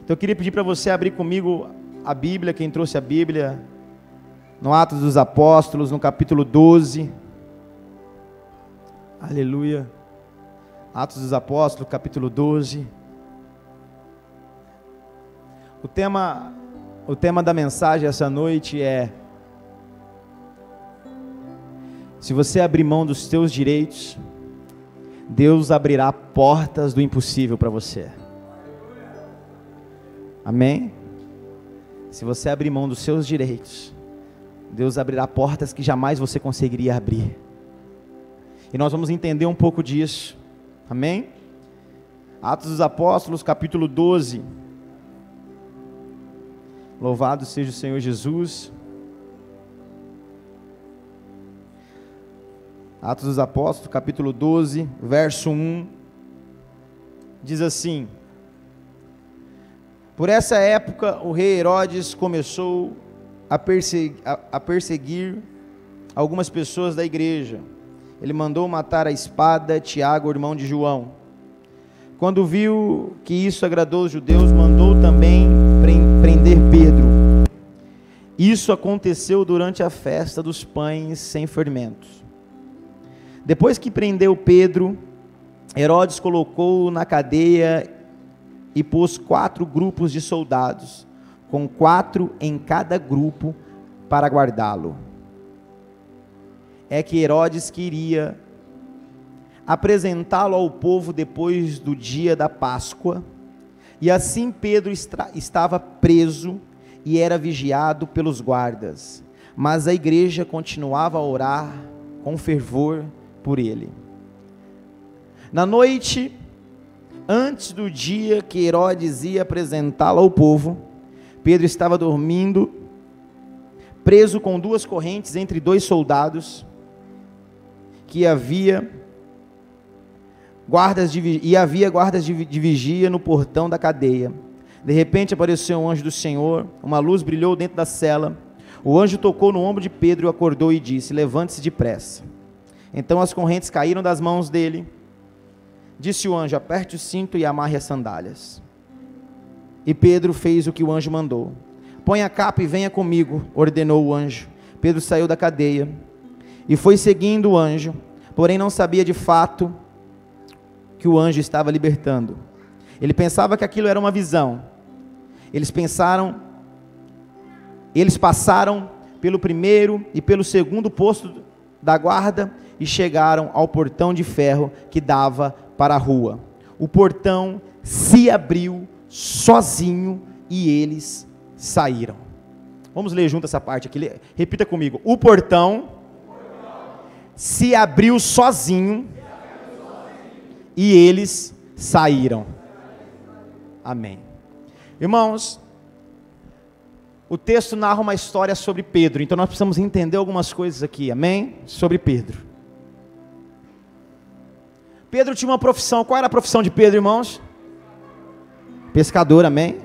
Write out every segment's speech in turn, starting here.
Então eu queria pedir para você abrir comigo a Bíblia, quem trouxe a Bíblia, no Atos dos Apóstolos, no capítulo 12. Aleluia. Atos dos Apóstolos, capítulo 12. O tema da mensagem essa noite é: se você abrir mão dos seus direitos, Deus abrirá portas do impossível para você. Amém? Se você abrir mão dos seus direitos, Deus abrirá portas que jamais você conseguiria abrir. E nós vamos entender um pouco disso. Amém? Atos dos Apóstolos, capítulo 12. Louvado seja o Senhor Jesus. Atos dos Apóstolos, capítulo 12, verso 1. Diz assim: por essa época o rei Herodes começou a perseguir algumas pessoas da igreja. Ele mandou matar à espada Tiago, irmão de João. Quando viu que isso agradou os judeus, mandou também prender Pedro. Isso aconteceu durante a festa dos pães sem fermentos. Depois que prendeu Pedro, Herodes colocou-o na cadeia e pôs 4 grupos de soldados, com 4 em cada grupo, para guardá-lo. É que Herodes queria apresentá-lo ao povo depois do dia da Páscoa, e assim Pedro estava preso e era vigiado pelos guardas, mas a igreja continuava a orar com fervor por ele. Na noite antes do dia que Herodes ia apresentá-lo ao povo, Pedro estava dormindo, preso com 2 correntes entre 2 soldados, que havia guardas de vigia no portão da cadeia. De repente apareceu um anjo do Senhor, uma luz brilhou dentro da cela. O anjo tocou no ombro de Pedro, acordou e disse: levante-se depressa. Então as correntes caíram das mãos dele. Disse o anjo: aperte o cinto e amarre as sandálias. E Pedro fez o que o anjo mandou. Põe a capa e venha comigo, ordenou o anjo. Pedro saiu da cadeia e foi seguindo o anjo, porém não sabia de fato que o anjo estava libertando. Ele pensava que aquilo era uma visão. Eles passaram pelo primeiro e pelo segundo posto da guarda e chegaram ao portão de ferro que dava para a rua. O portão se abriu sozinho e eles saíram. Vamos ler junto essa parte aqui. Repita comigo. O portão se abriu sozinho e eles saíram. Amém. Irmãos, o texto narra uma história sobre Pedro, então nós precisamos entender algumas coisas aqui, amém? Sobre Pedro. Pedro tinha uma profissão. Qual era a profissão de Pedro, irmãos? Pescador, amém?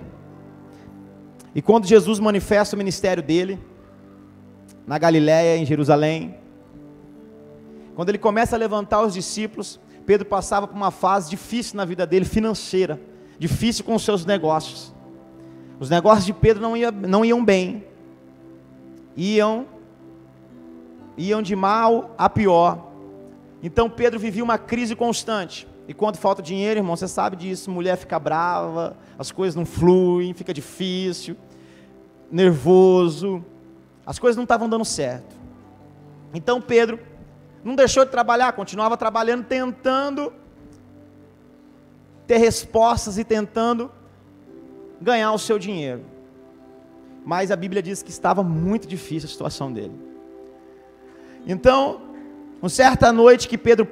E quando Jesus manifesta o ministério dele, na Galiléia, em Jerusalém, quando ele começa a levantar os discípulos, Pedro passava por uma fase difícil na vida dele, financeira, difícil com os seus negócios. Os negócios de Pedro não iam bem, iam de mal a pior. Então Pedro vivia uma crise constante, e quando falta dinheiro, irmão, você sabe disso, mulher fica brava, as coisas não fluem, fica difícil, nervoso, as coisas não estavam dando certo. Então Pedro não deixou de trabalhar, continuava trabalhando, tentando ter respostas e tentando ganhar o seu dinheiro. Mas a Bíblia diz que estava muito difícil a situação dele. Então, uma certa noite que Pedro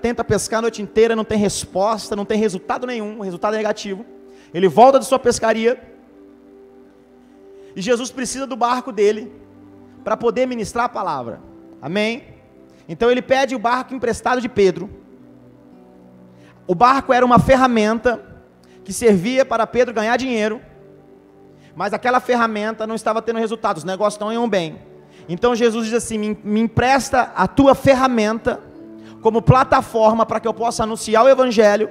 tenta pescar a noite inteira, não tem resposta, não tem resultado nenhum, o resultado é negativo. Ele volta de sua pescaria, e Jesus precisa do barco dele, para poder ministrar a palavra, amém? Então ele pede o barco emprestado de Pedro. O barco era uma ferramenta que servia para Pedro ganhar dinheiro, mas aquela ferramenta não estava tendo resultado, os negócios não iam bem. Então Jesus diz assim: me empresta a tua ferramenta como plataforma para que eu possa anunciar o evangelho,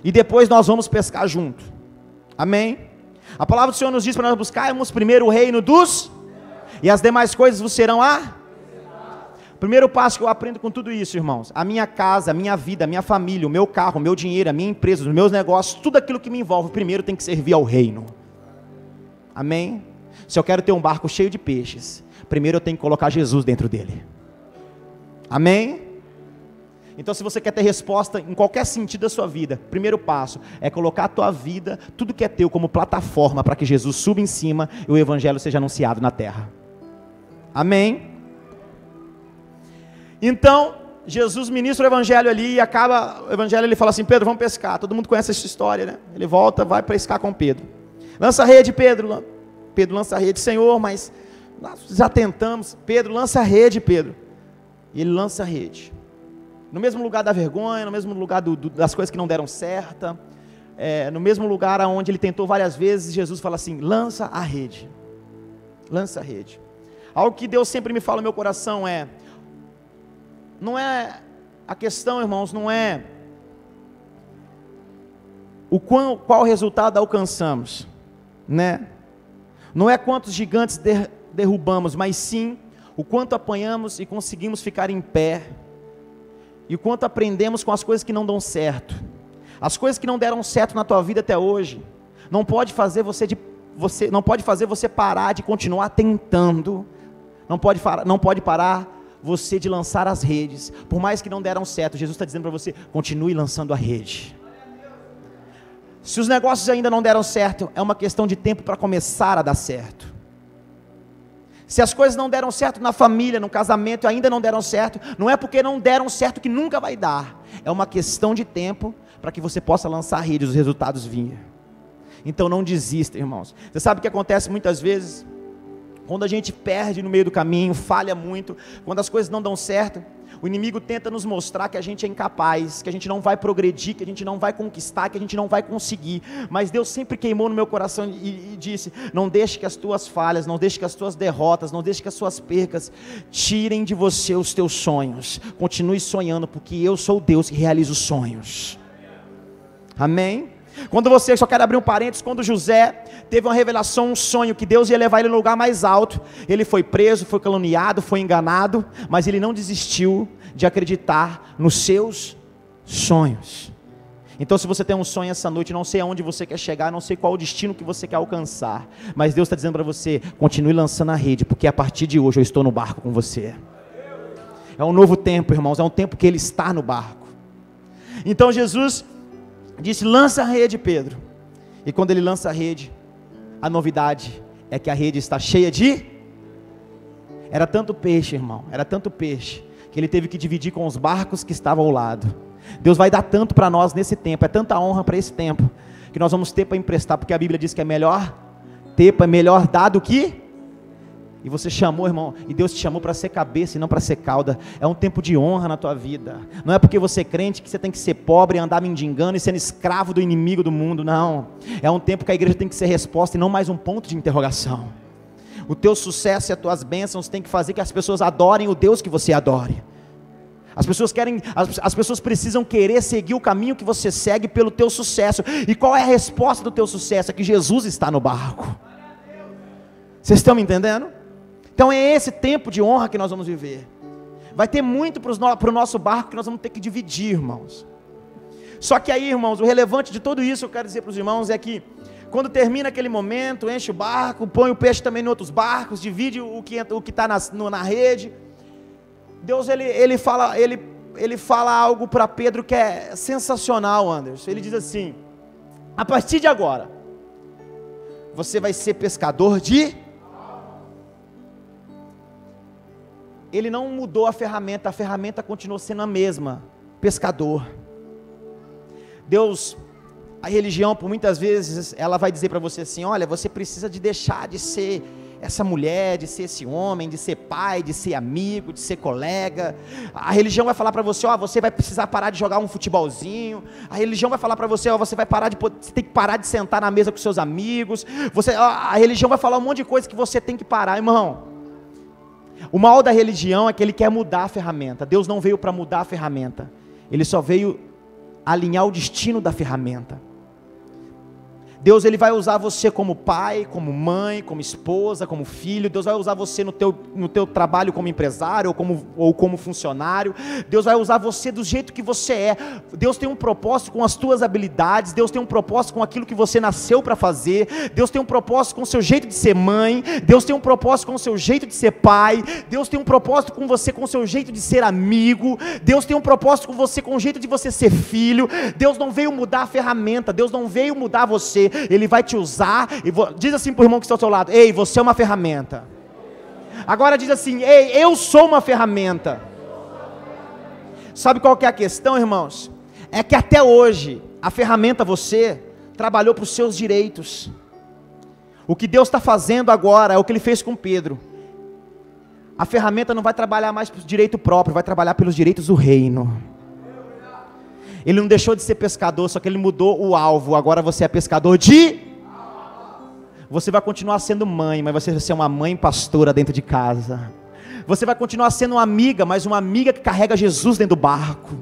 e depois nós vamos pescar junto. Amém? A palavra do Senhor nos diz para nós buscarmos primeiro o reino dos, e as demais coisas vos serão o primeiro passo que eu aprendo com tudo isso, irmãos, a minha casa, a minha vida, a minha família, o meu carro, o meu dinheiro, a minha empresa, os meus negócios, tudo aquilo que me envolve, primeiro tem que servir ao reino. Amém? Se eu quero ter um barco cheio de peixes, primeiro eu tenho que colocar Jesus dentro dele. Amém? Então, se você quer ter resposta em qualquer sentido da sua vida, primeiro passo é colocar a tua vida, tudo que é teu, como plataforma para que Jesus suba em cima e o evangelho seja anunciado na terra. Amém? Então, Jesus ministra o evangelho ali e acaba o evangelho, ele fala assim: Pedro, vamos pescar. Todo mundo conhece essa história, né? Ele volta, vai pescar com Pedro. Lança a rede, Pedro. Pedro lança a rede. Senhor, mas nós já tentamos. Pedro, lança a rede, Pedro. E ele lança a rede. No mesmo lugar da vergonha, no mesmo lugar das coisas que não deram certo, no mesmo lugar onde ele tentou várias vezes, Jesus fala assim: lança a rede. Lança a rede. Algo que Deus sempre me fala no meu coração não é a questão, irmãos, não é qual resultado alcançamos, né? Não é quantos gigantes derrubamos, mas sim o quanto apanhamos e conseguimos ficar em pé, e o quanto aprendemos com as coisas que não dão certo. As coisas que não deram certo na tua vida até hoje não pode fazer você parar de continuar tentando, não pode parar você de lançar as redes, por mais que não deram certo. Jesus está dizendo para você: continue lançando a rede. Se os negócios ainda não deram certo, é uma questão de tempo para começar a dar certo. Se as coisas não deram certo na família, no casamento, ainda não deram certo, não é porque não deram certo que nunca vai dar, é uma questão de tempo para que você possa lançar a rede e os resultados virem. Então não desista, irmãos. Você sabe o que acontece muitas vezes? Quando a gente perde no meio do caminho, falha muito, quando as coisas não dão certo, o inimigo tenta nos mostrar que a gente é incapaz, que a gente não vai progredir, que a gente não vai conquistar, que a gente não vai conseguir. Mas Deus sempre queimou no meu coração e disse: não deixe que as tuas falhas, não deixe que as tuas derrotas, não deixe que as suas percas tirem de você os teus sonhos. Continue sonhando, porque eu sou o Deus que realiza os sonhos. Amém? Quando você, só quero abrir um parênteses, quando José teve uma revelação, um sonho, que Deus ia levar ele no lugar mais alto, ele foi preso, foi caluniado, foi enganado, mas ele não desistiu de acreditar nos seus sonhos. Então, se você tem um sonho essa noite, não sei aonde você quer chegar, não sei qual o destino que você quer alcançar, mas Deus está dizendo para você: continue lançando a rede, porque a partir de hoje eu estou no barco com você. É um novo tempo, irmãos, é um tempo que Ele está no barco. Então Jesus disse: lança a rede, Pedro. E quando ele lança a rede, a novidade é que a rede está cheia era tanto peixe, irmão, era tanto peixe, que ele teve que dividir com os barcos que estavam ao lado. Deus vai dar tanto para nós nesse tempo, é tanta honra para esse tempo, que nós vamos ter para emprestar, porque a Bíblia diz que é melhor dar do que... E você chamou, irmão, e Deus te chamou para ser cabeça e não para ser cauda. É um tempo de honra na tua vida. Não é porque você é crente que você tem que ser pobre, andar mendigando e sendo escravo do inimigo do mundo, não. É um tempo que a igreja tem que ser resposta e não mais um ponto de interrogação. O teu sucesso e as tuas bênçãos tem que fazer que as pessoas adorem o Deus que você adore. As pessoas precisam querer seguir o caminho que você segue pelo teu sucesso. E qual é a resposta do teu sucesso? É que Jesus está no barco. Vocês estão me entendendo? Então é esse tempo de honra que nós vamos viver. Vai ter muito para o nosso barco que nós vamos ter que dividir, irmãos. Só que aí, irmãos, o relevante de tudo isso, eu quero dizer para os irmãos, é que quando termina aquele momento, enche o barco, põe o peixe também em outros barcos, divide o que está na rede. Deus ele fala algo para Pedro que é sensacional, Anderson. Ele diz assim: a partir de agora, você vai ser pescador de... Ele não mudou a ferramenta continuou sendo a mesma, pescador. Deus, a religião, por muitas vezes, ela vai dizer para você assim: olha, você precisa de deixar de ser essa mulher, de ser esse homem, de ser pai, de ser amigo, de ser colega. A religião vai falar para você: ó, você vai precisar parar de jogar um futebolzinho. A religião vai falar para você: ó, você tem que parar de sentar na mesa com seus amigos. A religião vai falar um monte de coisa que você tem que parar, irmão. O mal da religião é que ele quer mudar a ferramenta. Deus não veio para mudar a ferramenta, Ele só veio alinhar o destino da ferramenta. Deus, Ele vai usar você como pai, como mãe, como esposa, como filho. Deus vai usar você no teu trabalho como empresário ou como funcionário. Deus vai usar você do jeito que você é. Deus tem um propósito com as tuas habilidades. Deus tem um propósito com aquilo que você nasceu para fazer. Deus tem um propósito com o seu jeito de ser mãe. Deus tem um propósito com o seu jeito de ser pai. Deus tem um propósito com você, com o seu jeito de ser amigo. Deus tem um propósito com você, com o jeito de você ser filho. Deus não veio mudar a ferramenta. Deus não veio mudar você. Ele vai te usar, diz assim para o irmão que está ao seu lado: ei, você é uma ferramenta. Agora diz assim: ei, eu sou uma ferramenta. Sabe qual que é a questão, irmãos? É que até hoje, a ferramenta você trabalhou para os seus direitos. O que Deus está fazendo agora é o que Ele fez com Pedro. A ferramenta não vai trabalhar mais para o direito próprio, vai trabalhar pelos direitos do reino. Ele não deixou de ser pescador, só que ele mudou o alvo. Agora você é pescador de... Você vai continuar sendo mãe, mas você vai ser uma mãe pastora dentro de casa. Você vai continuar sendo uma amiga, mas uma amiga que carrega Jesus dentro do barco.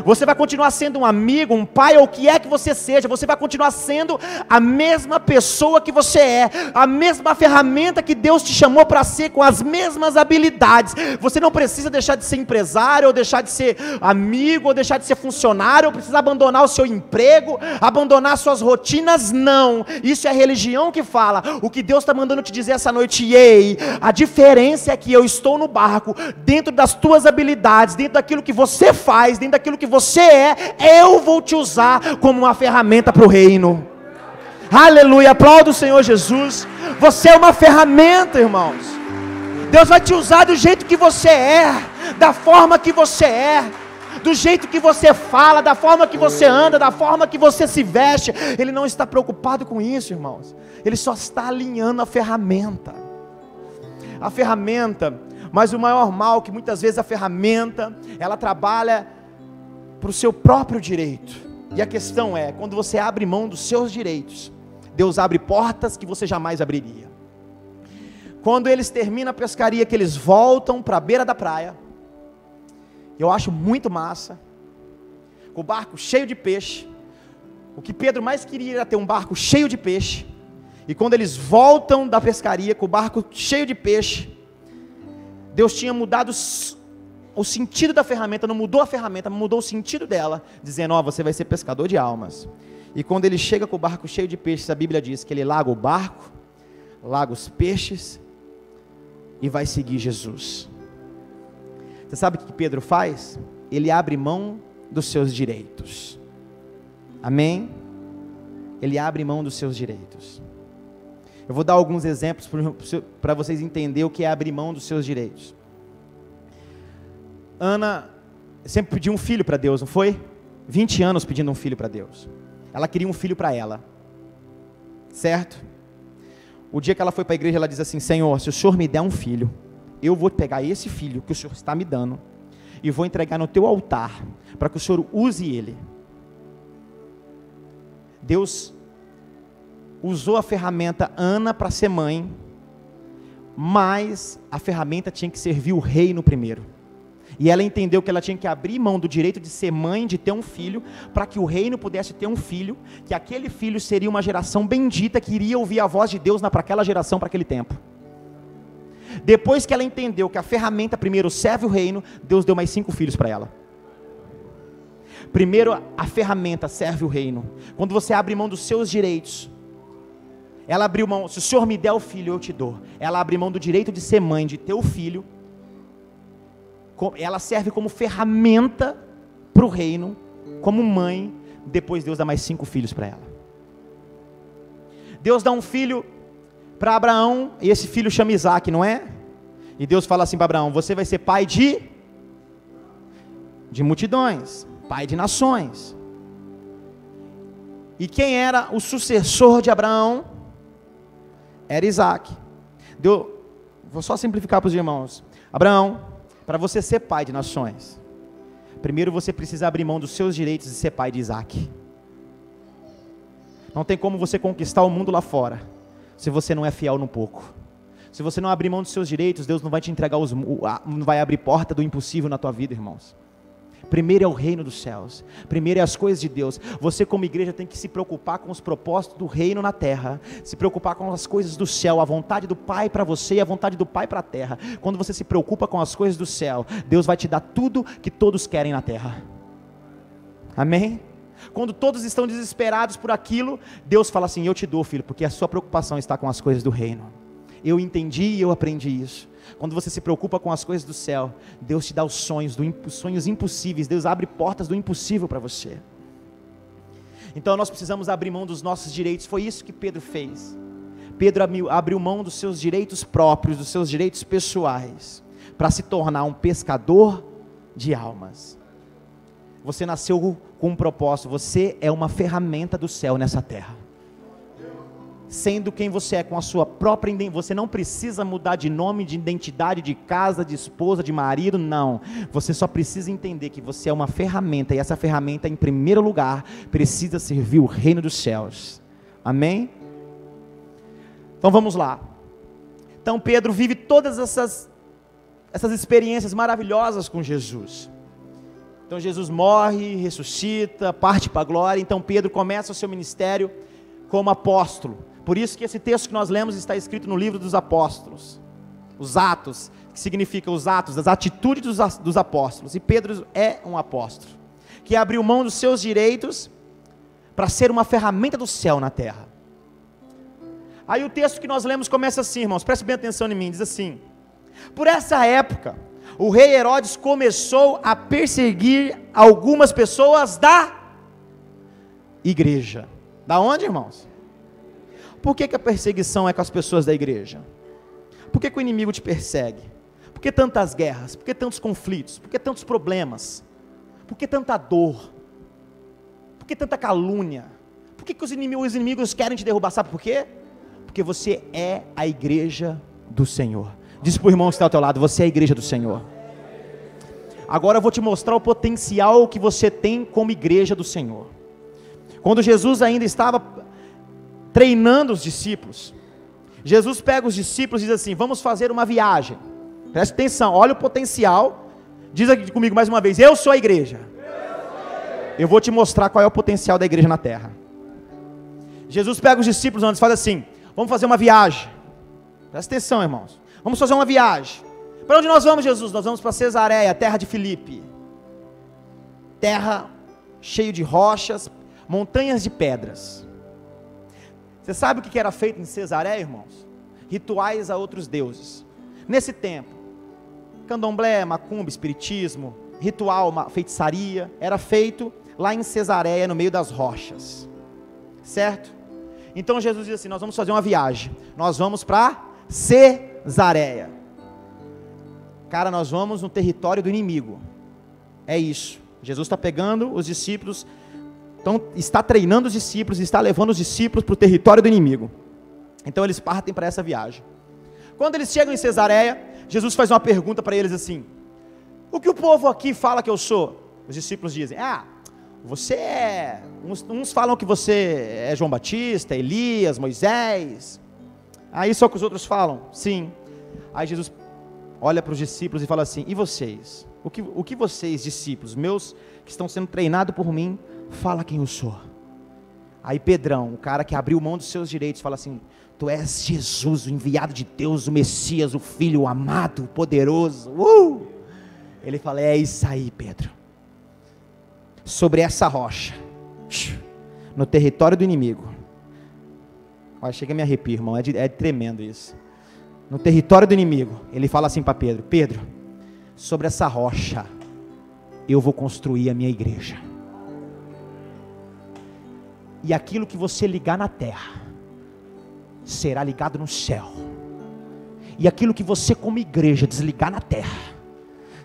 Você vai continuar sendo um amigo, um pai, ou o que é que você seja. Você vai continuar sendo a mesma pessoa que você é, a mesma ferramenta que Deus te chamou para ser, com as mesmas habilidades. Você não precisa deixar de ser empresário, ou deixar de ser amigo, ou deixar de ser funcionário, ou precisa abandonar o seu emprego, abandonar suas rotinas. Não, isso é a religião que fala. O que Deus está mandando te dizer essa noite: ei, a diferença é que eu estou no barco, dentro das tuas habilidades, dentro daquilo que você faz, dentro daquilo que você é, eu vou te usar como uma ferramenta para o reino. Aleluia, aplauda o Senhor Jesus. Você é uma ferramenta, irmãos. Deus vai te usar do jeito que você é, da forma que você é, do jeito que você fala, da forma que você anda, da forma que você se veste. Ele não está preocupado com isso, irmãos. Ele só está alinhando a ferramenta. A ferramenta, mas o maior mal que muitas vezes a ferramenta, ela trabalha para o seu próprio direito. E a questão é, quando você abre mão dos seus direitos, Deus abre portas que você jamais abriria. Quando eles terminam a pescaria, que eles voltam para a beira da praia, eu acho muito massa, com o barco cheio de peixe. O que Pedro mais queria era ter um barco cheio de peixe. E quando eles voltam da pescaria com o barco cheio de peixe, Deus tinha mudado o sentido da ferramenta, não mudou a ferramenta, mudou o sentido dela, dizendo: ó, você vai ser pescador de almas. E quando ele chega com o barco cheio de peixes, a Bíblia diz que ele larga o barco, larga os peixes e vai seguir Jesus. Você sabe o que Pedro faz? Ele abre mão dos seus direitos. Amém? Ele abre mão dos seus direitos. Eu vou dar alguns exemplos para vocês entenderem o que é abrir mão dos seus direitos. Ana sempre pediu um filho para Deus, não foi? 20 anos pedindo um filho para Deus. Ela queria um filho para ela, certo? O dia que ela foi para a igreja, ela diz assim: Senhor, se o Senhor me der um filho, eu vou pegar esse filho que o Senhor está me dando e vou entregar no teu altar, para que o Senhor use ele. Deus usou a ferramenta Ana para ser mãe, mas a ferramenta tinha que servir o reino primeiro. E ela entendeu que ela tinha que abrir mão do direito de ser mãe, de ter um filho, para que o reino pudesse ter um filho, que aquele filho seria uma geração bendita, que iria ouvir a voz de Deus para aquela geração, para aquele tempo. Depois que ela entendeu que a ferramenta primeiro serve o reino, Deus deu mais 5 filhos para ela. Primeiro a ferramenta serve o reino. Quando você abre mão dos seus direitos, ela abriu mão: se o Senhor me der o filho, eu te dou. Ela abre mão do direito de ser mãe, de ter o filho. Ela serve como ferramenta para o reino, como mãe. Depois Deus dá mais 5 filhos para ela. Deus dá um filho para Abraão, e esse filho chama Isaac, não é? E Deus fala assim para Abraão: você vai ser pai de multidões, pai de nações. E quem era o sucessor de Abraão? Era Isaac. Vou só simplificar para os irmãos. Abraão, para você ser pai de nações, primeiro você precisa abrir mão dos seus direitos e ser pai de Isaac. Não tem como você conquistar o mundo lá fora, se você não é fiel no pouco. Se você não abrir mão dos seus direitos, Deus não vai te entregar não vai abrir porta do impossível na tua vida, irmãos. Primeiro é o reino dos céus, primeiro é as coisas de Deus. Você como igreja tem que se preocupar com os propósitos do reino na terra, se preocupar com as coisas do céu, a vontade do Pai para você e a vontade do Pai para a terra. Quando você se preocupa com as coisas do céu, Deus vai te dar tudo que todos querem na terra. Amém? Quando todos estão desesperados por aquilo, Deus fala assim: eu te dou, filho, porque a sua preocupação está com as coisas do reino. Eu entendi e eu aprendi isso. Quando você se preocupa com as coisas do céu, Deus te dá os sonhos impossíveis. Deus abre portas do impossível para você. Então nós precisamos abrir mão dos nossos direitos. Foi isso que Pedro fez. Pedro abriu mão dos seus direitos próprios, dos seus direitos pessoais, para se tornar um pescador de almas. Você nasceu com um propósito. Você é uma ferramenta do céu nessa terra. Sendo quem você é, com a sua própria identidade. Você não precisa mudar de nome, de identidade, de casa, de esposa, de marido, não. Você só precisa entender que você é uma ferramenta, e essa ferramenta, em primeiro lugar, precisa servir o reino dos céus. Amém? Então vamos lá. Então Pedro vive todas essas experiências maravilhosas com Jesus. Então Jesus morre, ressuscita, parte para a glória. Então Pedro começa o seu ministério como apóstolo. Por isso que esse texto que nós lemos está escrito no livro dos apóstolos. Os atos, que significa os atos, as atitudes dos apóstolos. E Pedro é um apóstolo, que abriu mão dos seus direitos para ser uma ferramenta do céu na terra. Aí o texto que nós lemos começa assim, irmãos, preste bem atenção em mim, diz assim: por essa época, o rei Herodes começou a perseguir algumas pessoas da igreja. Da onde, irmãos? Por que a perseguição é com as pessoas da igreja? Por que o inimigo te persegue? Por que tantas guerras? Por que tantos conflitos? Por que tantos problemas? Por que tanta dor? Por que tanta calúnia? Por que os inimigos querem te derrubar? Sabe por quê? Porque você é a igreja do Senhor. Diz para o irmão que está ao teu lado: você é a igreja do Senhor. Agora eu vou te mostrar o potencial que você tem como igreja do Senhor. Quando Jesus ainda estava treinando os discípulos, Jesus pega os discípulos e diz assim: vamos fazer uma viagem. Preste atenção, olha o potencial. Diz aqui comigo mais uma vez: eu sou a igreja. Eu vou te mostrar qual é o potencial da igreja na terra. Jesus pega os discípulos antes e fala assim: vamos fazer uma viagem. Presta atenção, irmãos. Vamos fazer uma viagem. Para onde nós vamos, Jesus? Nós vamos para Cesareia, terra de Filipe. Terra cheia de rochas, montanhas de pedras. Você sabe o que era feito em Cesareia, irmãos? Rituais a outros deuses. Nesse tempo, candomblé, macumba, espiritismo, ritual, feitiçaria, era feito lá em Cesareia, no meio das rochas. Certo? Então Jesus diz assim: nós vamos fazer uma viagem. Nós vamos para Cesareia. Cara, nós vamos no território do inimigo. É isso. Jesus está pegando os discípulos, então está treinando os discípulos, está levando os discípulos para o território do inimigo. Então eles partem para essa viagem. Quando eles chegam em Cesareia, Jesus faz uma pergunta para eles assim: o que o povo aqui fala que eu sou? Os discípulos dizem: você é... Uns falam que você é João Batista, Elias, Moisés. Aí só que os outros falam: sim. Aí Jesus olha para os discípulos e fala assim: e vocês? O que vocês, discípulos meus, que estão sendo treinados por mim, fala quem eu sou? Aí Pedrão, o cara que abriu mão dos seus direitos, fala assim: tu és Jesus, o enviado de Deus, o Messias, o Filho amado, o poderoso. Ele fala: é isso aí, Pedro. Sobre essa rocha, no território do inimigo. Olha, chega a me arrepiar, irmão, é tremendo isso. No território do inimigo, ele fala assim para Pedro: Pedro, sobre essa rocha, eu vou construir a minha igreja. E aquilo que você ligar na terra, será ligado no céu. E aquilo que você como igreja desligar na terra,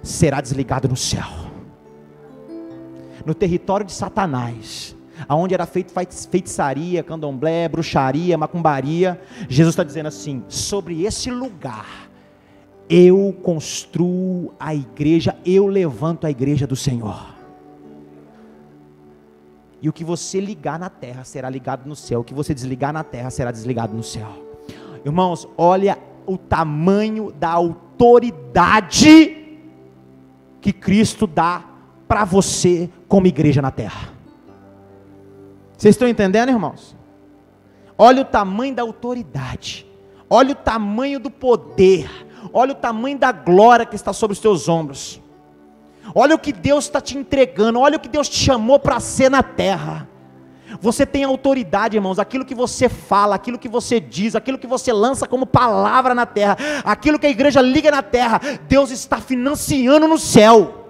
será desligado no céu. No território de Satanás, aonde era feito feitiçaria, candomblé, bruxaria, macumbaria, Jesus está dizendo assim: sobre esse lugar, eu construo a igreja, eu levanto a igreja do Senhor. E o que você ligar na terra será ligado no céu. O que você desligar na terra será desligado no céu. Irmãos, olha o tamanho da autoridade que Cristo dá para você como igreja na terra. Vocês estão entendendo, irmãos? Olha o tamanho da autoridade, olha o tamanho do poder, olha o tamanho da glória que está sobre os teus ombros. Olha o que Deus está te entregando, olha o que Deus te chamou para ser na terra. Você tem autoridade, irmãos, aquilo que você fala, aquilo que você diz, aquilo que você lança como palavra na terra, aquilo que a igreja liga na terra, Deus está financiando no céu.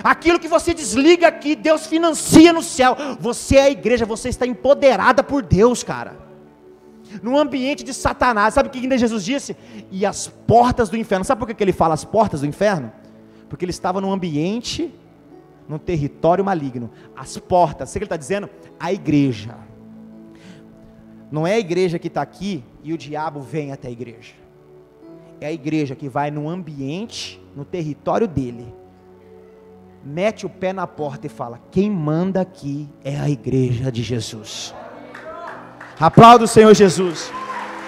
Aquilo que você desliga aqui, Deus financia no céu. Você é a igreja, você está empoderada por Deus, cara. No ambiente de Satanás, sabe o que ainda Jesus disse? E as portas do inferno, sabe por que ele fala as portas do inferno? Porque ele estava num ambiente, num território maligno. As portas, sabe o que ele está dizendo? A igreja. Não é a igreja que está aqui e o diabo vem até a igreja. É a igreja que vai no ambiente, no território dele, mete o pé na porta e fala: quem manda aqui é a igreja de Jesus. Aplauda o Senhor Jesus.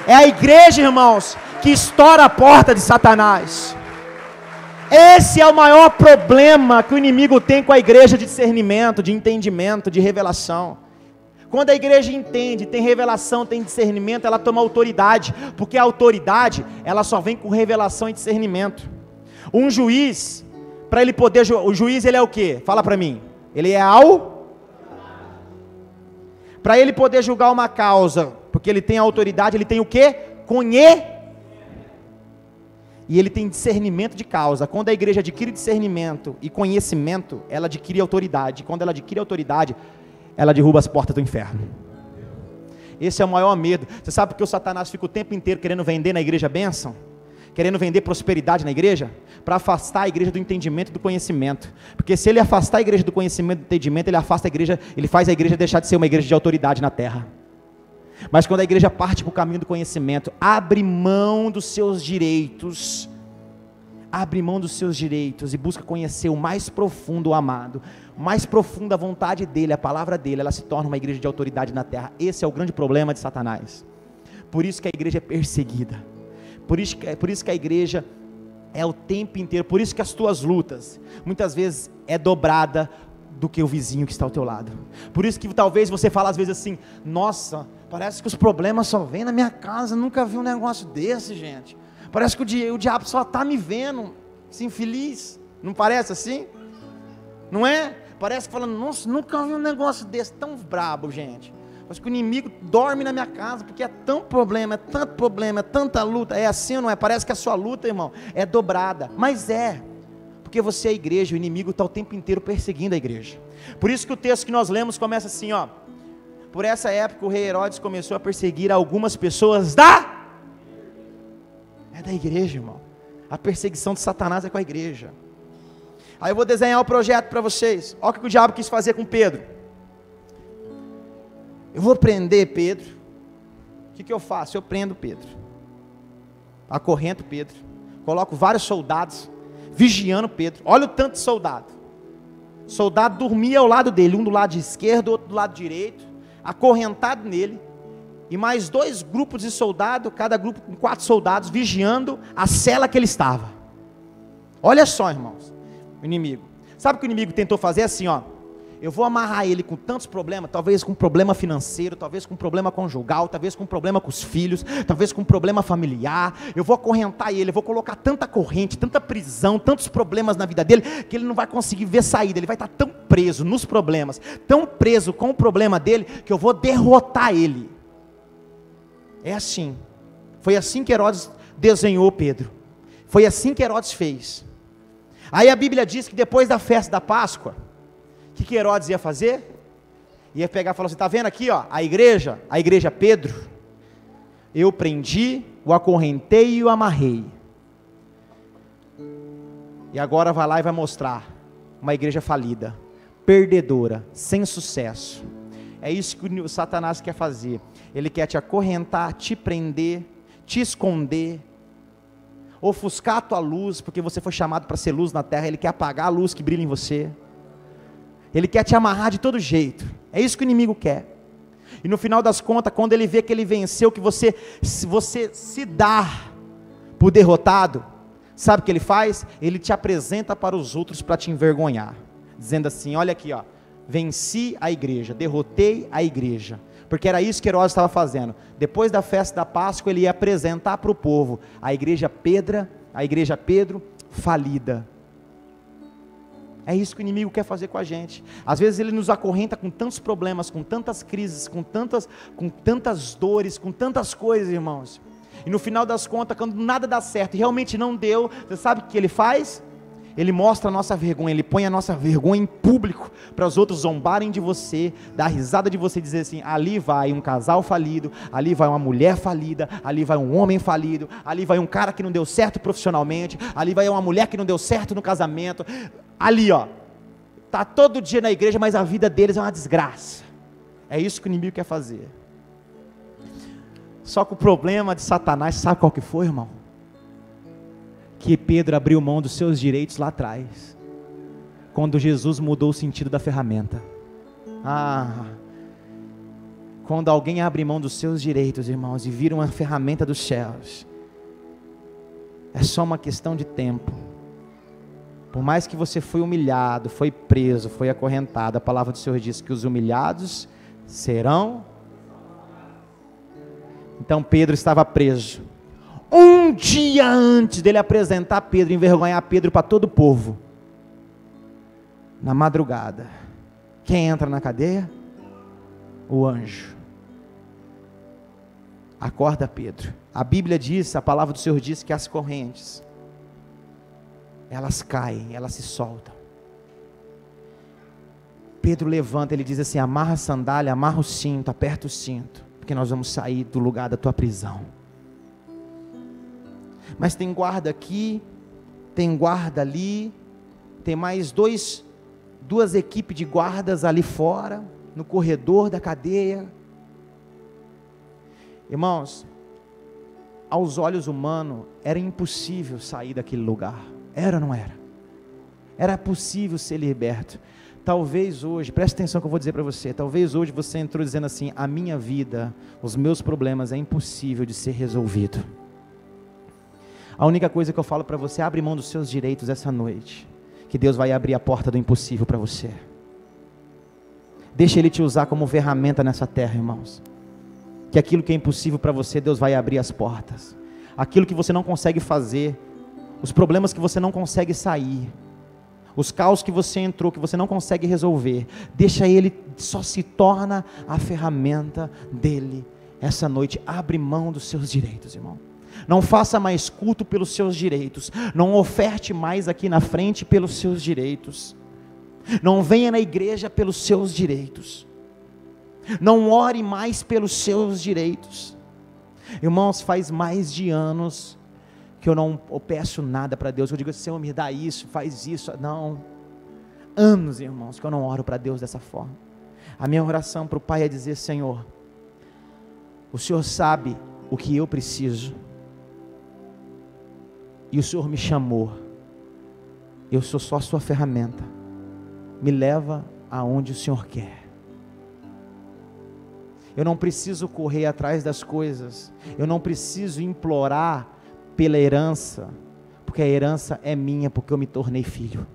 É a igreja, irmãos, que estoura a porta de Satanás. Esse é o maior problema que o inimigo tem com a igreja de discernimento, de entendimento, de revelação. Quando a igreja entende, tem revelação, tem discernimento, ela toma autoridade, porque a autoridade, ela só vem com revelação e discernimento. Um juiz, para ele poder, o juiz ele é o quê? Fala para mim. Ele é para ele poder julgar uma causa, porque ele tem autoridade, ele tem o quê? E ele tem discernimento de causa. Quando a igreja adquire discernimento e conhecimento, ela adquire autoridade. Quando ela adquire autoridade, ela derruba as portas do inferno. Esse é o maior medo. Você sabe porque o Satanás fica o tempo inteiro querendo vender na igreja bênção? Querendo vender prosperidade na igreja? Para afastar a igreja do entendimento e do conhecimento. Porque se ele afastar a igreja do conhecimento e do entendimento, ele afasta a igreja, ele faz a igreja deixar de ser uma igreja de autoridade na terra. Mas quando a igreja parte para o caminho do conhecimento, abre mão dos seus direitos, e busca conhecer o mais profundo, o amado, o mais profundo a vontade dele, a palavra dele, ela se torna uma igreja de autoridade na terra. Esse é o grande problema de Satanás. Por isso que a igreja é perseguida, por isso que a igreja é o tempo inteiro, por isso que as tuas lutas, muitas vezes é dobrada do que o vizinho que está ao teu lado. Por isso que talvez você fale às vezes assim: nossa, parece que os problemas só vêm na minha casa, nunca vi um negócio desse, gente. Parece que o diabo só está me vendo, assim, infeliz. Não parece assim? Não é? Parece que falando: nossa, nunca vi um negócio desse, tão brabo, gente. Parece que o inimigo dorme na minha casa, porque é tanto problema, é tanto problema, é tanta luta. É assim ou não é? Parece que a sua luta, irmão, é dobrada. Mas é, porque você é a igreja, o inimigo está o tempo inteiro perseguindo a igreja. Por isso que o texto que nós lemos começa assim, ó: por essa época o rei Herodes começou a perseguir algumas pessoas da igreja, irmão. A perseguição de Satanás é com a igreja. Aí eu vou desenhar o projeto para vocês. Olha o que o diabo quis fazer com Pedro. Eu vou prender Pedro. O que eu faço? Eu prendo Pedro, acorrento Pedro, coloco vários soldados vigiando Pedro. Olha o tanto de soldado. Soldado dormia ao lado dele, um do lado esquerdo, outro do lado direito, acorrentado nele, e mais 2 grupos de soldados, cada grupo com 4 soldados, vigiando a cela que ele estava. Olha só, irmãos, o inimigo. Sabe o que o inimigo tentou fazer? Assim, ó: eu vou amarrar ele com tantos problemas, talvez com problema financeiro, talvez com problema conjugal, talvez com problema com os filhos, talvez com problema familiar. Eu vou acorrentar ele, eu vou colocar tanta corrente, tanta prisão, tantos problemas na vida dele, que ele não vai conseguir ver saída. Ele vai estar tão preso nos problemas, tão preso com o problema dele, que eu vou derrotar ele. É assim. Foi assim que Herodes desenhou Pedro. Foi assim que Herodes fez. Aí a Bíblia diz que depois da festa da Páscoa, o que Herodes ia fazer? Ia pegar e falar assim: está vendo aqui, ó, a igreja Pedro, eu prendi, o acorrentei e o amarrei. E agora vai lá e vai mostrar uma igreja falida, perdedora, sem sucesso. É isso que o Satanás quer fazer. Ele quer te acorrentar, te prender, te esconder, ofuscar a tua luz, porque você foi chamado para ser luz na terra. Ele quer apagar a luz que brilha em você. Ele quer te amarrar de todo jeito. É isso que o inimigo quer. E no final das contas, quando ele vê que ele venceu, que você se dá por derrotado, Sabe o que ele faz? Ele te apresenta para os outros para te envergonhar, dizendo assim: olha aqui, ó, venci a igreja, derrotei a igreja, porque era isso que Herodes estava fazendo. Depois da festa da Páscoa, ele ia apresentar para o povo a igreja Pedro falida. É isso que o inimigo quer fazer com a gente. Às vezes ele nos acorrenta com tantos problemas, com tantas crises, com tantas dores, com tantas coisas, irmãos. E no final das contas, quando nada dá certo, e realmente não deu, você sabe o que ele faz? Ele mostra a nossa vergonha, ele põe a nossa vergonha em público, para os outros zombarem de você, dar risada de você, dizer assim: ali vai um casal falido, ali vai uma mulher falida, ali vai um homem falido, ali vai um cara que não deu certo profissionalmente, ali vai uma mulher que não deu certo no casamento, ali ó, está todo dia na igreja, mas a vida deles é uma desgraça. É isso que o inimigo quer fazer. Só que o problema de Satanás, sabe qual que foi, irmão? Que Pedro abriu mão dos seus direitos lá atrás, quando Jesus mudou o sentido da ferramenta. Quando alguém abre mão dos seus direitos, irmãos, e vira uma ferramenta dos céus, é só uma questão de tempo. Por mais que você foi humilhado, foi preso, foi acorrentado, a palavra do Senhor diz que os humilhados serão. Então Pedro estava preso. Um dia antes dele apresentar Pedro, envergonhar Pedro para todo o povo, na madrugada, quem entra na cadeia? O anjo. Acorda Pedro. A Bíblia diz, a palavra do Senhor diz que as correntes, elas caem, elas se soltam. Pedro levanta, ele diz assim: amarra a sandália, amarra o cinto, aperta o cinto, porque nós vamos sair do lugar da tua prisão. Mas tem guarda aqui, tem guarda ali, tem mais duas equipes de guardas ali fora, no corredor da cadeia. Irmãos, aos olhos humanos, era impossível sair daquele lugar. Era ou não era? Era possível ser liberto. Talvez hoje, preste atenção que eu vou dizer para você, talvez hoje você entrou dizendo assim: a minha vida, os meus problemas é impossível de ser resolvido. A única coisa que eu falo para você: abre mão dos seus direitos essa noite, que Deus vai abrir a porta do impossível para você. Deixa Ele te usar como ferramenta nessa terra, irmãos. Que aquilo que é impossível para você, Deus vai abrir as portas. Aquilo que você não consegue fazer, os problemas que você não consegue sair, os caos que você entrou, que você não consegue resolver, deixa Ele, só se torna a ferramenta dEle essa noite. Abre mão dos seus direitos, irmão. Não faça mais culto pelos seus direitos. Não oferte mais aqui na frente pelos seus direitos. Não venha na igreja pelos seus direitos. Não ore mais pelos seus direitos. Irmãos, faz mais de anos que eu não peço nada para Deus. Eu digo: Senhor, me dá isso, faz isso. Não. Anos, irmãos, que eu não oro para Deus dessa forma. A minha oração para o Pai é dizer: Senhor, o Senhor sabe o que eu preciso. E o Senhor me chamou, eu sou só a sua ferramenta, me leva aonde o Senhor quer. Eu não preciso correr atrás das coisas, eu não preciso implorar pela herança, porque a herança é minha, porque eu me tornei filho.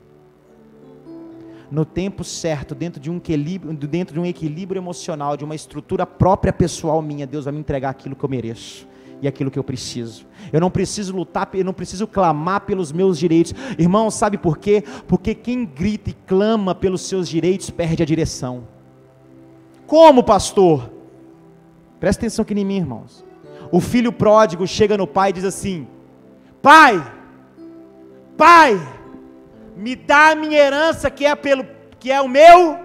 No tempo certo, dentro de um equilíbrio emocional, de uma estrutura própria pessoal minha, Deus vai me entregar aquilo que eu mereço e aquilo que eu preciso. Eu não preciso lutar, eu não preciso clamar pelos meus direitos. Irmão, sabe por quê? Porque quem grita e clama pelos seus direitos perde a direção. Como, pastor? Presta atenção aqui em mim, irmãos. O filho pródigo chega no pai e diz assim: Pai, me dá a minha herança, que é o meu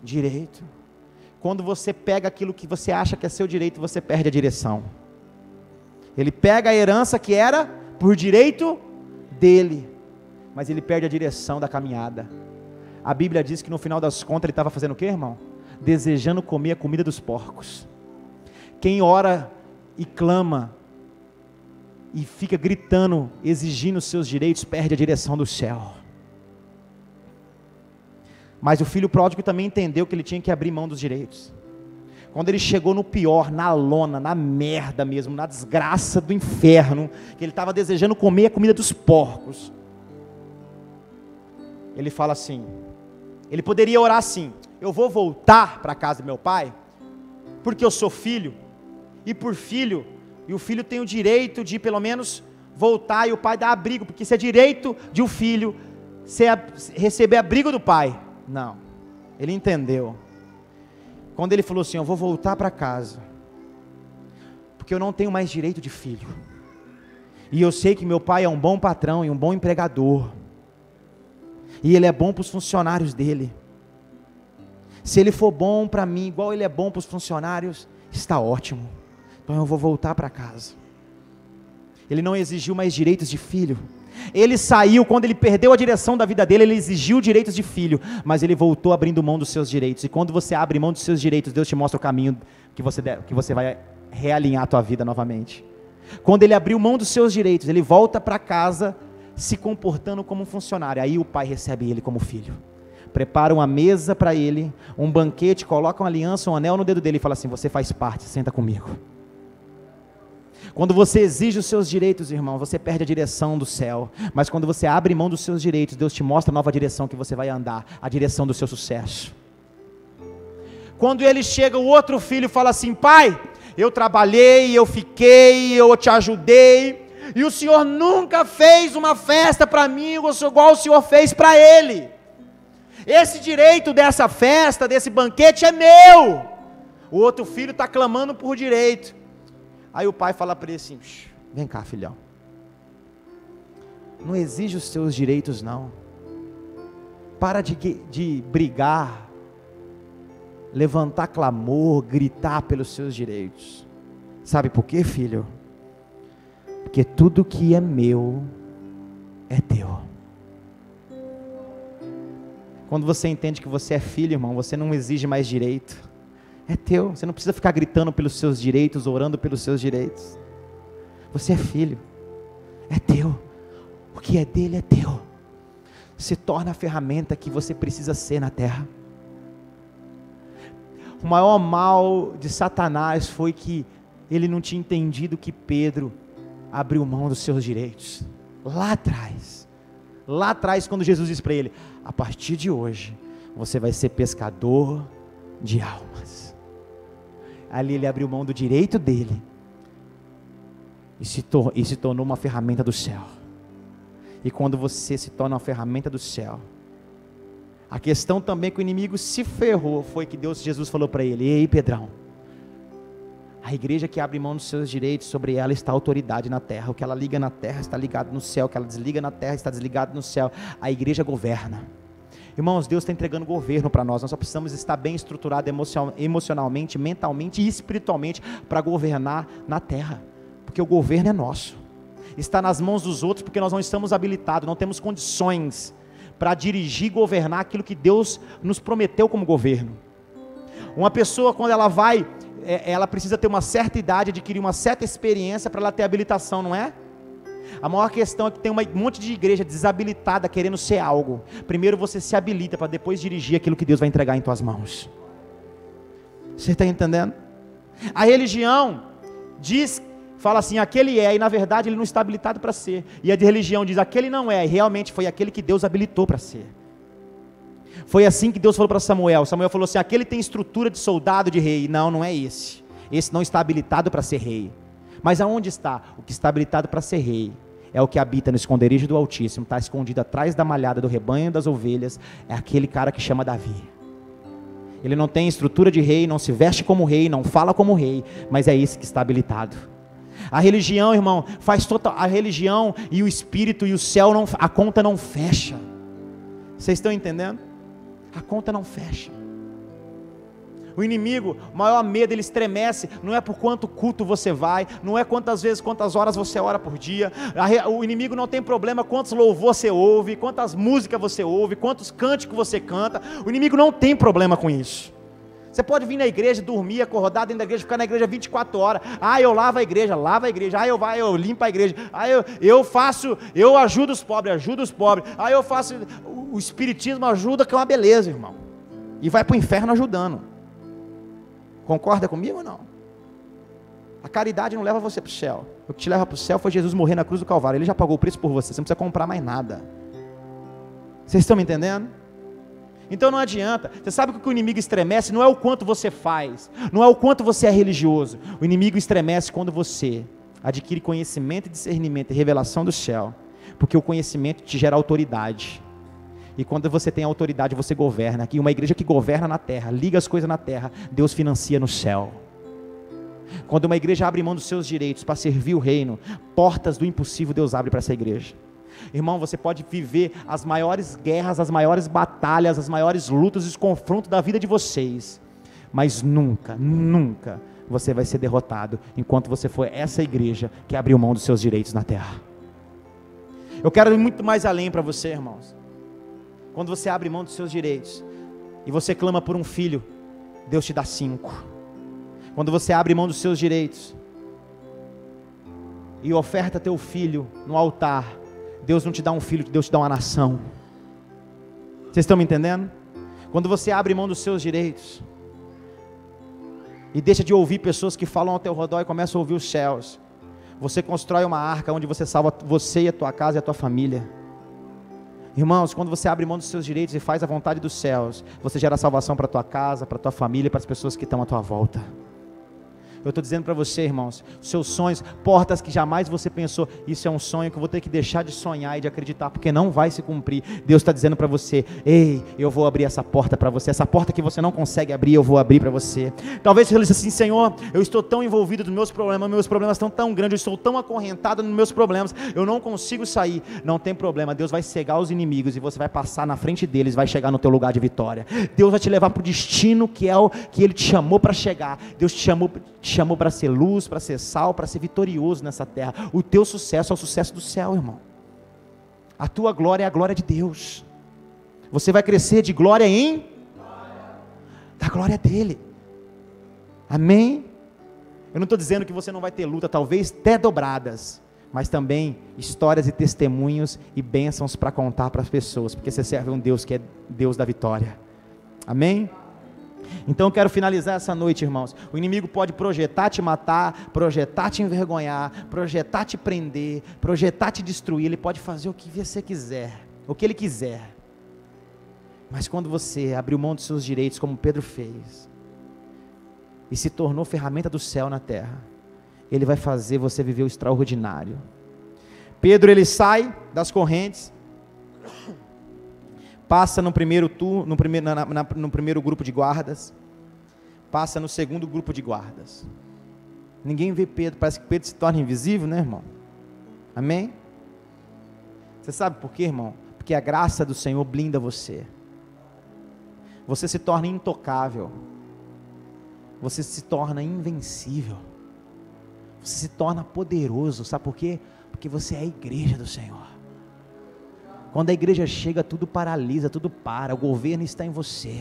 direito. Quando você pega aquilo que você acha que é seu direito, você perde a direção. Ele pega a herança que era por direito dele, mas ele perde a direção da caminhada. A Bíblia diz que no final das contas ele estava fazendo o quê, irmão? Desejando comer a comida dos porcos. Quem ora e clama e fica gritando, exigindo os seus direitos, perde a direção do céu. Mas o filho pródigo também entendeu que ele tinha que abrir mão dos direitos. Quando ele chegou no pior, na lona, na merda mesmo, na desgraça do inferno, que ele estava desejando comer a comida dos porcos, ele fala assim, ele poderia orar assim: eu vou voltar para a casa do meu pai, porque eu sou filho, e o filho tem o direito de pelo menos voltar e o pai dar abrigo, porque isso é direito de um filho, receber abrigo do pai. Não, ele entendeu. Quando ele falou assim: eu vou voltar para casa, porque eu não tenho mais direito de filho, e eu sei que meu pai é um bom patrão e um bom empregador, e ele é bom para os funcionários dele. Se ele for bom para mim, igual ele é bom para os funcionários, está ótimo. Então eu vou voltar para casa. Ele não exigiu mais direitos de filho. Ele saiu, quando ele perdeu a direção da vida dele, ele exigiu direitos de filho, mas ele voltou abrindo mão dos seus direitos. E quando você abre mão dos seus direitos, Deus te mostra o caminho que você vai realinhar a tua vida novamente. Quando ele abriu mão dos seus direitos, ele volta para casa se comportando como um funcionário. Aí o pai recebe ele como filho, prepara uma mesa para ele, um banquete, coloca uma aliança, um anel no dedo dele e fala assim: você faz parte, senta comigo. Quando você exige os seus direitos, irmão, você perde a direção do céu. Mas quando você abre mão dos seus direitos, Deus te mostra a nova direção que você vai andar, a direção do seu sucesso. Quando ele chega, o outro filho fala assim: pai, eu trabalhei, eu fiquei, eu te ajudei, e o senhor nunca fez uma festa para mim, igual o senhor fez para ele. Esse direito dessa festa, desse banquete é meu. O outro filho está clamando por direito. Aí o pai fala para ele assim: vem cá, filhão, não exige os seus direitos não, para de brigar, levantar clamor, gritar pelos seus direitos. Sabe por quê, filho? Porque tudo que é meu é teu. Quando você entende que você é filho, irmão, você não exige mais direito. É teu, você não precisa ficar gritando pelos seus direitos, orando pelos seus direitos. Você é filho, é teu, o que é dele é teu. Se torna a ferramenta que você precisa ser na terra. O maior mal de Satanás foi que ele não tinha entendido que Pedro abriu mão dos seus direitos. Lá atrás, quando Jesus disse para ele: a partir de hoje, você vai ser pescador de almas. Ali ele abriu mão do direito dele e se tornou uma ferramenta do céu. E quando você se torna uma ferramenta do céu, a questão também que o inimigo se ferrou foi que Jesus falou para ele: ei, Pedrão, a igreja que abre mão dos seus direitos, sobre ela está a autoridade na terra. O que ela liga na terra está ligado no céu, o que ela desliga na terra está desligado no céu. A igreja governa. Irmãos, Deus está entregando governo para nós só precisamos estar bem estruturado emocionalmente, mentalmente e espiritualmente para governar na terra, porque o governo é nosso, está nas mãos dos outros, porque nós não estamos habilitados, não temos condições para dirigir e governar aquilo que Deus nos prometeu como governo. Uma pessoa, quando ela precisa ter uma certa idade, adquirir uma certa experiência para ela ter habilitação, não é? A maior questão é que tem um monte de igreja desabilitada querendo ser algo. Primeiro você se habilita para depois dirigir aquilo que Deus vai entregar em tuas mãos. Você está entendendo? A religião fala assim: aquele é, e na verdade ele não está habilitado para ser. E a de religião diz: aquele não é, e realmente foi aquele que Deus habilitou para ser. Foi assim que Deus falou para Samuel. Samuel falou assim: aquele tem estrutura de soldado, de rei. Não, não é esse. Esse não está habilitado para ser rei. Mas aonde está? O que está habilitado para ser rei é o que habita no esconderijo do Altíssimo, está escondido atrás da malhada do rebanho das ovelhas. É aquele cara que chama Davi. Ele não tem estrutura de rei, não se veste como rei, não fala como rei, mas é esse que está habilitado. A religião, irmão, a religião e o espírito e o céu, a conta não fecha. Vocês estão entendendo? A conta não fecha. O inimigo, o maior medo, ele estremece, não é por quanto culto você vai, não é quantas horas você ora por dia. O inimigo não tem problema quantos louvor você ouve, quantas músicas você ouve, quantos cânticos você canta. O inimigo não tem problema com isso. Você pode vir na igreja, dormir, acordar dentro da igreja, ficar na igreja 24 horas. Eu lavo a igreja. Eu limpo a igreja. Eu ajudo os pobres. Eu faço, o espiritismo ajuda, que é uma beleza, irmão. E vai para o inferno ajudando. Concorda comigo ou não? A caridade não leva você para o céu. O que te leva para o céu foi Jesus morrer na cruz do Calvário. Ele já pagou o preço por você, você não precisa comprar mais nada. Vocês estão me entendendo? Então não adianta. Você sabe que o que o inimigo estremece não é o quanto você faz, não é o quanto você é religioso. O inimigo estremece quando você adquire conhecimento, discernimento e revelação do céu, porque o conhecimento te gera autoridade. E quando você tem autoridade, você governa. Aqui uma igreja que governa na terra, liga as coisas na terra, Deus financia no céu. Quando uma igreja abre mão dos seus direitos para servir o reino, portas do impossível Deus abre para essa igreja. Irmão, você pode viver as maiores guerras, as maiores batalhas, as maiores lutas e os confrontos da vida de vocês, mas nunca, nunca você vai ser derrotado enquanto você for essa igreja que abriu mão dos seus direitos na terra. Eu quero ir muito mais além para você, irmãos. Quando você abre mão dos seus direitos e você clama por um filho, Deus te dá 5. Quando você abre mão dos seus direitos e oferta teu filho no altar, Deus não te dá um filho, Deus te dá uma nação. Vocês estão me entendendo? Quando você abre mão dos seus direitos e deixa de ouvir pessoas que falam ao teu redor e começa a ouvir os céus, você constrói uma arca onde você salva você e a tua casa e a tua família. Irmãos, quando você abre mão dos seus direitos e faz a vontade dos céus, você gera salvação para a tua casa, para a tua família e para as pessoas que estão à tua volta. Eu estou dizendo para você, irmãos, seus sonhos, portas que jamais você pensou, isso é um sonho que eu vou ter que deixar de sonhar e de acreditar, porque não vai se cumprir. Deus está dizendo para você, ei, eu vou abrir essa porta para você, essa porta que você não consegue abrir, eu vou abrir para você. Talvez você disse assim, Senhor, eu estou tão envolvido nos meus problemas estão tão grandes, eu estou tão acorrentado nos meus problemas, eu não consigo sair. Não tem problema, Deus vai cegar os inimigos e você vai passar na frente deles, vai chegar no teu lugar de vitória. Deus vai te levar para o destino que é o que Ele te chamou para chegar. Deus te chamou para ser luz, para ser sal, para ser vitorioso nessa terra. O teu sucesso é o sucesso do céu, irmão. A tua glória é a glória de Deus. Você vai crescer de glória em da glória dele. Amém? Eu não estou dizendo que você não vai ter luta, talvez até dobradas, mas também histórias e testemunhos e bênçãos para contar para as pessoas, porque você serve um Deus que é Deus da vitória. Amém? Então eu quero finalizar essa noite, irmãos. O inimigo pode projetar te matar, projetar te envergonhar, projetar te prender, projetar te destruir. Ele pode fazer o que você quiser, o que ele quiser. Mas quando você abriu mão dos seus direitos, como Pedro fez, e se tornou ferramenta do céu na terra, ele vai fazer você viver o extraordinário. Pedro, ele sai das correntes, passa no primeiro grupo de guardas, passa no segundo grupo de guardas. Ninguém vê Pedro, parece que Pedro se torna invisível, né, irmão? Amém? Você sabe por quê, irmão? Porque a graça do Senhor blinda você. Você se torna intocável. Você se torna invencível. Você se torna poderoso, sabe por quê? Porque você é a igreja do Senhor. Quando a igreja chega, tudo paralisa, tudo para, o governo está em você.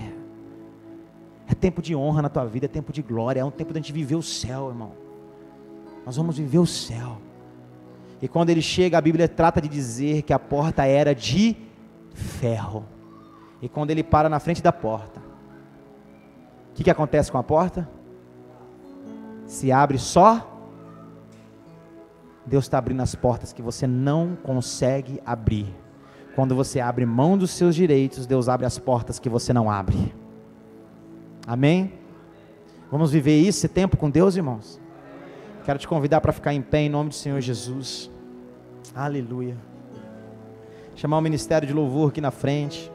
É tempo de honra na tua vida, é tempo de glória, é um tempo de a gente viver o céu, irmão. Nós vamos viver o céu. E quando ele chega, a Bíblia trata de dizer que a porta era de ferro. E quando ele para na frente da porta, o que acontece com a porta? Se abre só. Deus está abrindo as portas que você não consegue abrir. Quando você abre mão dos seus direitos, Deus abre as portas que você não abre. Amém? Vamos viver esse tempo com Deus, irmãos? Quero te convidar para ficar em pé em nome do Senhor Jesus. Aleluia. Chamar o ministério de louvor aqui na frente.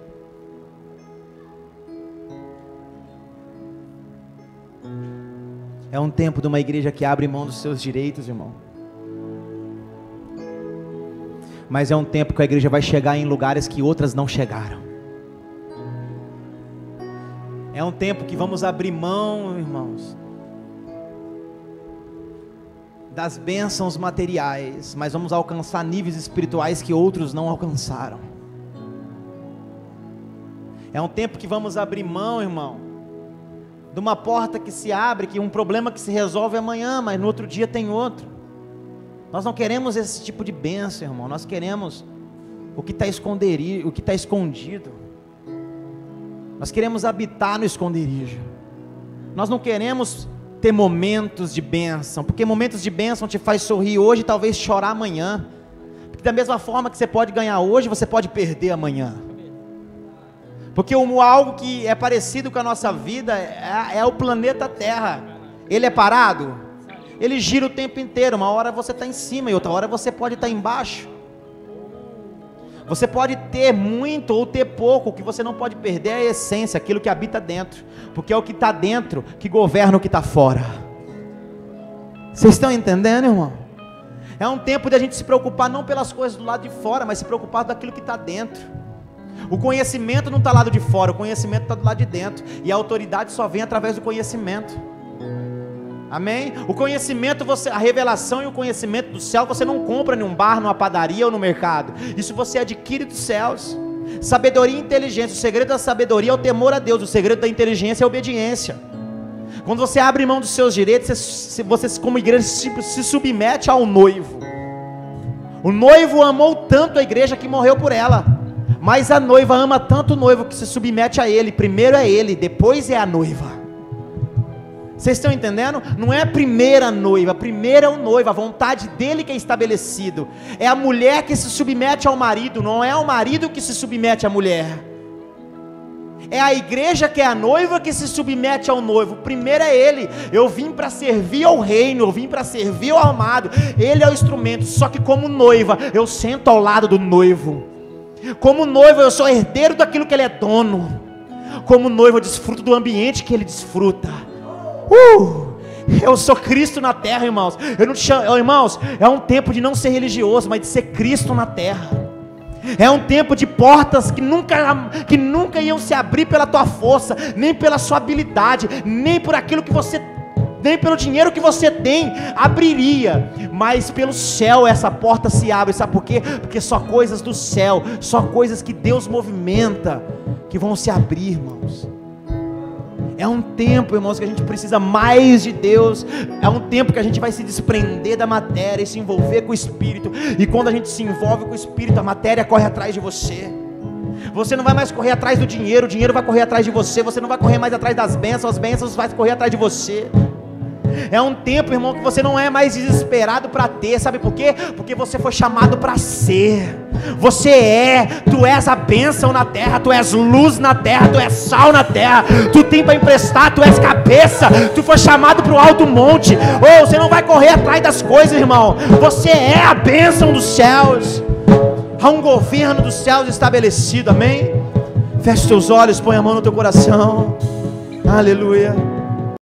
É um tempo de uma igreja que abre mão dos seus direitos, irmão. Mas é um tempo que a igreja vai chegar em lugares que outras não chegaram. É um tempo que vamos abrir mão, irmãos, das bênçãos materiais, mas vamos alcançar níveis espirituais que outros não alcançaram. É um tempo que vamos abrir mão, irmão, de uma porta que se abre, que um problema que se resolve amanhã, mas no outro dia tem outro. Nós não queremos esse tipo de bênção, irmão. Nós queremos o que está escondido. Nós queremos habitar no esconderijo. Nós não queremos ter momentos de bênção, porque momentos de bênção te faz sorrir hoje e talvez chorar amanhã. Porque da mesma forma que você pode ganhar hoje, você pode perder amanhã. Porque algo que é parecido com a nossa vida é o planeta Terra. Ele é parado? Ele gira o tempo inteiro. Uma hora você está em cima e outra hora você pode estar embaixo. Você pode ter muito ou ter pouco. O que você não pode perder é a essência, aquilo que habita dentro. Porque é o que está dentro que governa o que está fora. Vocês estão entendendo, irmão? É um tempo de a gente se preocupar não pelas coisas do lado de fora, mas se preocupar daquilo que está dentro. O conhecimento não está do lado de fora, o conhecimento está do lado de dentro. E a autoridade só vem através do conhecimento. Amém? O conhecimento, a revelação e o conhecimento do céu, você não compra em um bar, numa padaria ou no mercado. Isso você adquire dos céus. Sabedoria e inteligência. O segredo da sabedoria é o temor a Deus. O segredo da inteligência é a obediência. Quando você abre mão dos seus direitos, você como igreja se submete ao noivo. O noivo amou tanto a igreja que morreu por ela. Mas a noiva ama tanto o noivo que se submete a ele. Primeiro é ele, depois é a noiva. Vocês estão entendendo? Não é a primeira noiva, primeiro é o noivo, a vontade dele que é estabelecido. É a mulher que se submete ao marido, não é o marido que se submete à mulher. É a igreja que é a noiva que se submete ao noivo. Primeiro é ele. Eu vim para servir ao reino, eu vim para servir ao amado. Ele é o instrumento, só que como noiva, eu sento ao lado do noivo. Como noivo, eu sou herdeiro daquilo que ele é dono. Como noivo, eu desfruto do ambiente que ele desfruta. Eu sou Cristo na terra, irmãos. Eu não te chamo, irmãos, é um tempo de não ser religioso, mas de ser Cristo na terra. É um tempo de portas que nunca iam se abrir pela tua força, nem pela sua habilidade, nem por aquilo que você, nem pelo dinheiro que você tem, abriria, mas pelo céu essa porta se abre. Sabe por quê? Porque só coisas do céu, só coisas que Deus movimenta, que vão se abrir, irmãos. É um tempo, irmãos, que a gente precisa mais de Deus. É um tempo que a gente vai se desprender da matéria e se envolver com o Espírito. E quando a gente se envolve com o Espírito, a matéria corre atrás de você. Você não vai mais correr atrás do dinheiro, o dinheiro vai correr atrás de você. Você não vai correr mais atrás das bênçãos, as bênçãos vão correr atrás de você. É um tempo, irmão, que você não é mais desesperado para ter. Sabe por quê? Porque você foi chamado para ser. Tu és a bênção na terra, tu és luz na terra, tu és sal na terra, tu tem para emprestar, tu és cabeça, tu foi chamado para o alto monte. Você não vai correr atrás das coisas, irmão. Você é a bênção dos céus. Há um governo dos céus estabelecido, amém? Feche teus olhos, põe a mão no teu coração. Aleluia.